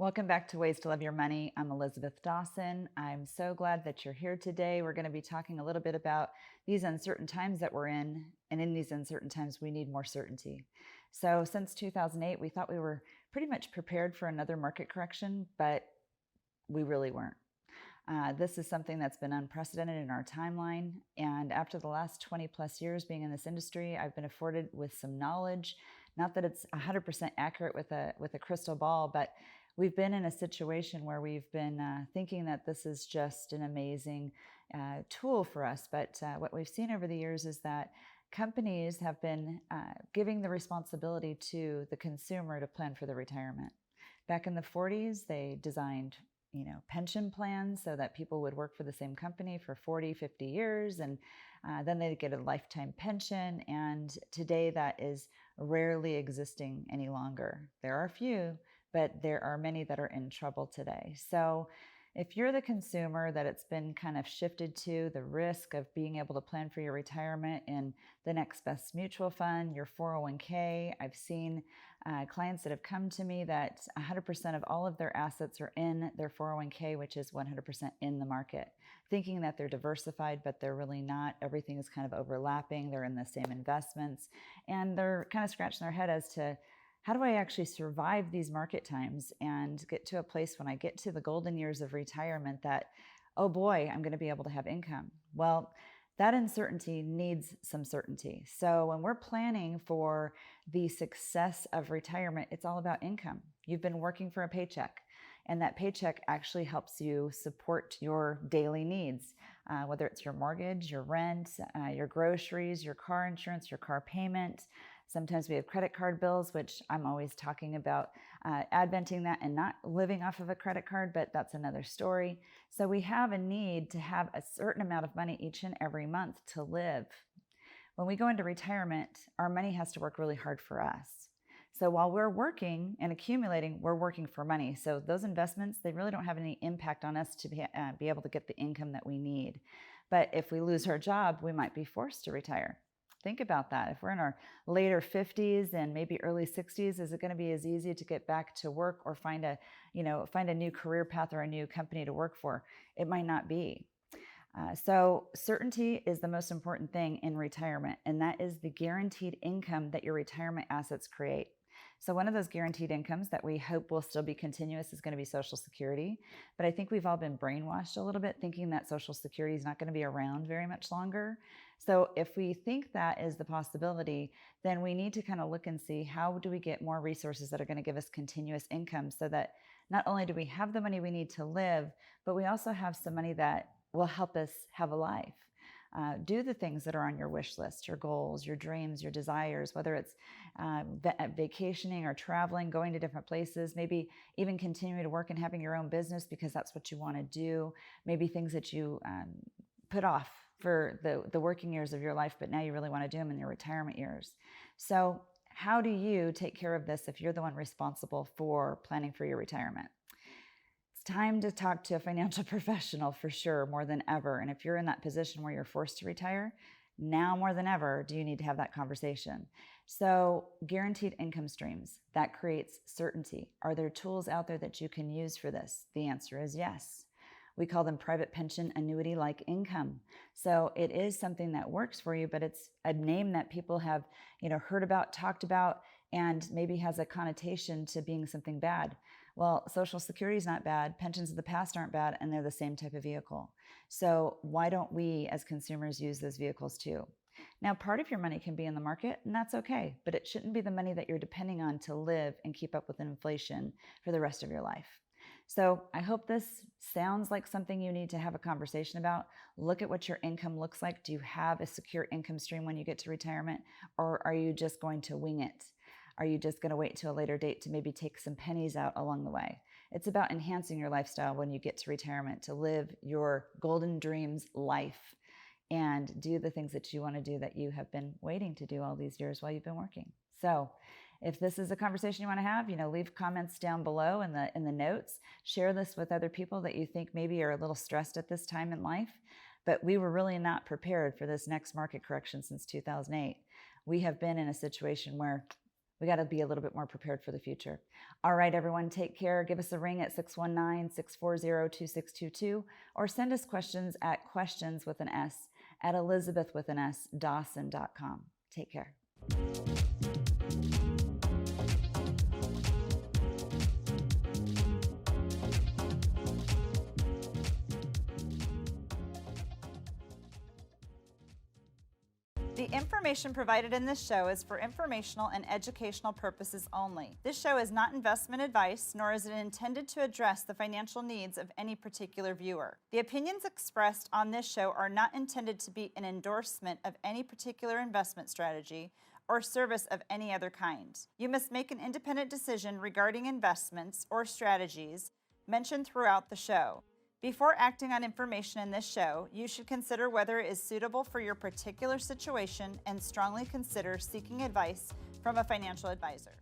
Welcome back to Ways to Love Your Money. I'm Elizabeth Dawson. I'm so glad that you're here today. We're going to be talking a little bit about these uncertain times that we're in. And in these uncertain times, we need more certainty. So, since 2008, we thought we were pretty much prepared for another market correction, but we really weren't. This is something that's been unprecedented in our timeline. And after the last 20 plus years being in this industry, I've been afforded with some knowledge. Not that it's 100% accurate with a crystal ball, but we've been in a situation where we've been thinking that this is just an amazing tool for us. But what we've seen over the years is that companies have been giving the responsibility to the consumer to plan for their retirement. Back in the 40s, they designed pension plans so that people would work for the same company for 40, 50 years, and then they'd get a lifetime pension. And today that is rarely existing any longer. There are a few, but there are many that are in trouble today. So if you're the consumer that it's been kind of shifted to the risk of being able to plan for your retirement in the next best mutual fund, your 401k, I've seen clients that have come to me that 100% of all of their assets are in their 401k, which is 100% in the market, thinking that they're diversified, but they're really not. Everything is kind of overlapping. They're in the same investments, and they're kind of scratching their head as to how do I actually survive these market times and get to a place when I get to the golden years of retirement that, oh boy, I'm going to be able to have income. Well, that uncertainty needs some certainty. So when we're planning for the success of retirement, it's all about income. You've been working for a paycheck, and that paycheck actually helps you support your daily needs, whether it's your mortgage, your rent, your groceries, your car insurance, your car payment. Sometimes we have credit card bills, which I'm always talking about adventing that and not living off of a credit card, but that's another story. So we have a need to have a certain amount of money each and every month to live. When we go into retirement, our money has to work really hard for us. So while we're working and accumulating, we're working for money. So those investments, they really don't have any impact on us to be able to get the income that we need. But if we lose our job, we might be forced to retire. Think about that. If we're in our later 50s and maybe early 60s, is it going to be as easy to get back to work or find a new career path or a new company to work for? It might not be. So certainty is the most important thing in retirement, and that is the guaranteed income that your retirement assets create. So one of those guaranteed incomes that we hope will still be continuous is going to be Social Security. But I think we've all been brainwashed a little bit thinking that Social Security is not going to be around very much longer. So if we think that is the possibility, then we need to kind of look and see how do we get more resources that are going to give us continuous income so that not only do we have the money we need to live, but we also have some money that will help us have a life. Do the things that are on your wish list, your goals, your dreams, your desires, whether it's vacationing or traveling, going to different places, maybe even continuing to work and having your own business because that's what you want to do, maybe things that you put off for the working years of your life, but now you really want to do them in your retirement years. So how do you take care of this if you're the one responsible for planning for your retirement? It's time to talk to a financial professional for sure, more than ever. And if you're in that position where you're forced to retire, now more than ever, do you need to have that conversation? So guaranteed income streams, that creates certainty. Are there tools out there that you can use for this? The answer is yes. We call them private pension annuity-like income. So it is something that works for you, but it's a name that people have, heard about, talked about, and maybe has a connotation to being something bad. Well, Social Security is not bad. Pensions of the past aren't bad, and they're the same type of vehicle. So why don't we as consumers use those vehicles too? Now, part of your money can be in the market, and that's okay, but it shouldn't be the money that you're depending on to live and keep up with inflation for the rest of your life. So I hope this sounds like something you need to have a conversation about. Look at what your income looks like. Do you have a secure income stream when you get to retirement, or are you just going to wing it? Are you just going to wait till a later date to maybe take some pennies out along the way? It's about enhancing your lifestyle when you get to retirement to live your golden dreams life and do the things that you want to do that you have been waiting to do all these years while you've been working. So if this is a conversation you want to have, leave comments down below in the notes. Share this with other people that you think maybe are a little stressed at this time in life. But we were really not prepared for this next market correction since 2008. We have been in a situation where We got to be a little bit more prepared for the future. All right, everyone, take care. Give us a ring at 619-640-2622 or send us questions at questions with an S at Elizabeth with an S Dawson.com. Take care. The information provided in this show is for informational and educational purposes only. This show is not investment advice, nor is it intended to address the financial needs of any particular viewer. The opinions expressed on this show are not intended to be an endorsement of any particular investment strategy or service of any other kind. You must make an independent decision regarding investments or strategies mentioned throughout the show. Before acting on information in this show, you should consider whether it is suitable for your particular situation and strongly consider seeking advice from a financial advisor.